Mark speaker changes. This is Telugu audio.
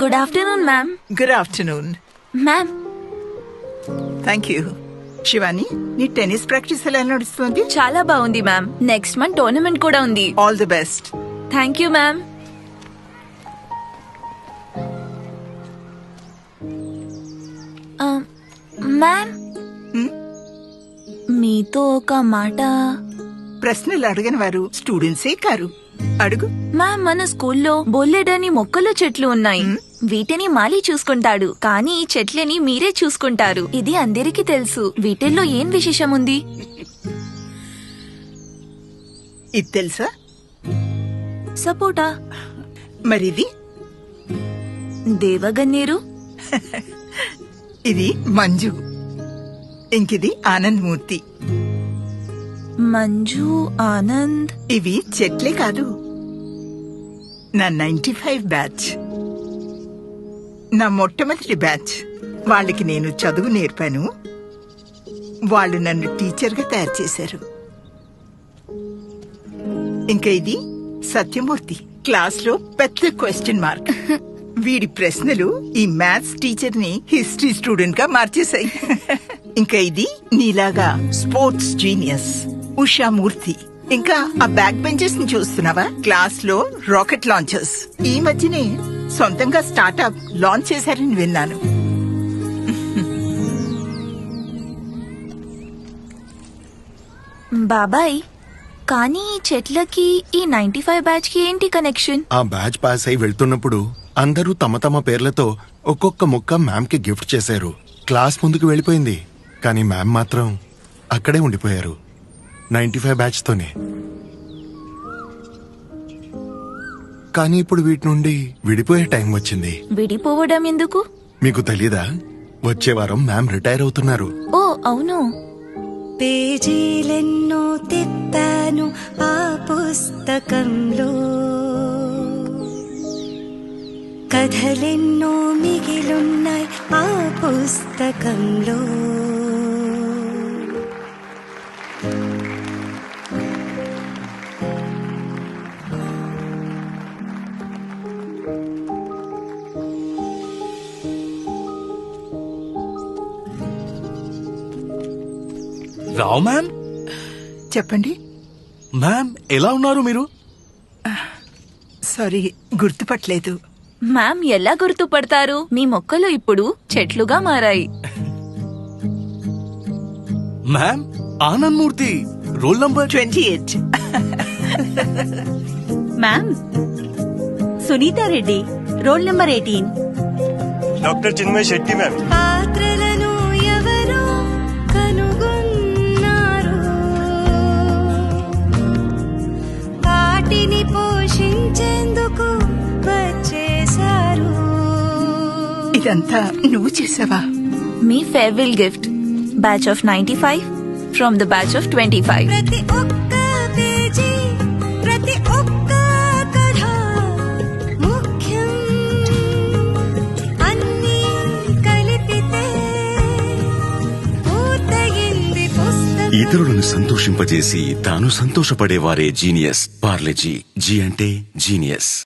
Speaker 1: Good afternoon ma'am.
Speaker 2: Good afternoon.
Speaker 1: Ma'am,
Speaker 2: thank you. Shivani, నీ టెన్నిస్ ప్రాక్టీస్ ఎలా నడుస్తుంది?
Speaker 1: చాలా బాగుంది మ్యామ్. నెక్స్ట్ మంత్ టోర్నమెంట్ కూడా ఉంది.
Speaker 2: All the best.
Speaker 1: Thank you ma'am. Ma'am, మీతో ఒక మాట.
Speaker 2: ప్రశ్నలు అడగని వారు స్టూడెంట్సే కారు. అడుగు.
Speaker 1: మ్యామ్, మన స్కూల్లో బొల్లెడని మొక్కలు చెట్లు ఉన్నాయి. వీటిని మాలి చూసుకుంటాడు, కానీ ఈ చెట్లని మీరే చూసుకుంటారు. ఇది అందరికీ తెలుసు. వీటిల్లో ఏం విశేషం ఉంది?
Speaker 2: ఇది తెలుసా?
Speaker 1: సపోటా.
Speaker 2: మరిది?
Speaker 1: దేవగన్నేరు.
Speaker 2: ఇది మంజు. ఇంకిది ఆనంద్ మూర్తి.
Speaker 1: మంజు, ఆనంద్.
Speaker 2: ఇవి చెట్లే కాదు, నా 95 బ్యాచ్. నా మొట్టమొదటి బ్యాచ్. వాళ్ళకి నేను చదువు నేర్పాను. వాళ్ళు నన్ను టీచర్గా తయారు చేశారు. ఇంకా ఇది సత్యమూర్తి. క్లాస్లో పెద్ద క్వశ్చన్ మార్క్. వీడి ప్రశ్నలు ఈ మ్యాథ్స్ టీచర్ ని హిస్టరీ స్టూడెంట్ గా మార్చేశాయి. ఇంకా ఇది నీలాగా స్పోర్ట్స్ జీనియస్ ఉషామూర్తి. ఇంకా ఆ బ్యాక్ బెంచెస్ ని చూస్తున్నావా? క్లాస్ లో రాకెట్ లాంచర్స్. ఈ మధ్యనే సొంతంగా స్టార్ట్అప్ లాంచ్ చేశారని విన్నాను.
Speaker 1: బాబాయ్, కానీ ఈ చెట్లకి ఈ 95 బ్యాచ్ కి ఏంటి కనెక్షన్?
Speaker 3: ఆ బ్యాచ్ పాస్ అయి వెళ్తున్నప్పుడు అందరూ తమ తమ పేర్లతో ఒక్కొక్క ముక్క మ్యామ్ కి గిఫ్ట్ చేశారు. క్లాస్ ముందుకు వెళ్ళిపోయింది, కానీ మ్యామ్ మాత్రం అక్కడే ఉండిపోయారు 95 బ్యాచ్ తోనే. కానీ ఇప్పుడు వీటి నుండి విడిపోయే టైం వచ్చింది.
Speaker 1: విడిపోవడం ఎందుకు?
Speaker 3: మీకు తెలీదా? వచ్చే వారం మ్యామ్ రిటైర్ అవుతున్నారు.
Speaker 1: ఓ అవును.
Speaker 4: పేజీలెన్నో తిప్పాను ఆ పుస్తకంలో, కథలెన్నో మిగిలున్నాయి ఆ పుస్తకంలో.
Speaker 5: రావు మ్యామ్.
Speaker 2: చెప్పండి
Speaker 5: మ్యామ్, ఎలా ఉన్నారు మీరు?
Speaker 2: సారీ, గుర్తుపట్టలేదు.
Speaker 1: మ్యామ్, ఎలా గుర్తుపడతారు? మీ మొక్కలు ఇప్పుడు చెట్లుగా మారాయి.
Speaker 5: Ma'am, Anand Murthy, roll number
Speaker 2: 28.
Speaker 6: Ma'am, Sunita Reddy, roll number 18.
Speaker 7: Doctor Chinmay Shetty ma'am.
Speaker 4: పాత్రలను ఎవరో కనుగొన్నారు, వాటిని పోషించేందుకు వచ్చేశారు.
Speaker 2: ఇదంతా నువ్వు చేసావా?
Speaker 1: మీ farewell gift, batch of 95 from the batch of 25.
Speaker 4: ప్రతి ఒక్క పేజీ, ప్రతి ఒక్క కథ ముఖ్యం. అన్నీ కలిపితే పూర్తయింది పుస్తకం.
Speaker 8: ఇతరులను సంతోషింపజేసి తాను సంతోషపడేవారే జీనియస్. పార్లేజీ. జీ అంటే జీనియస్.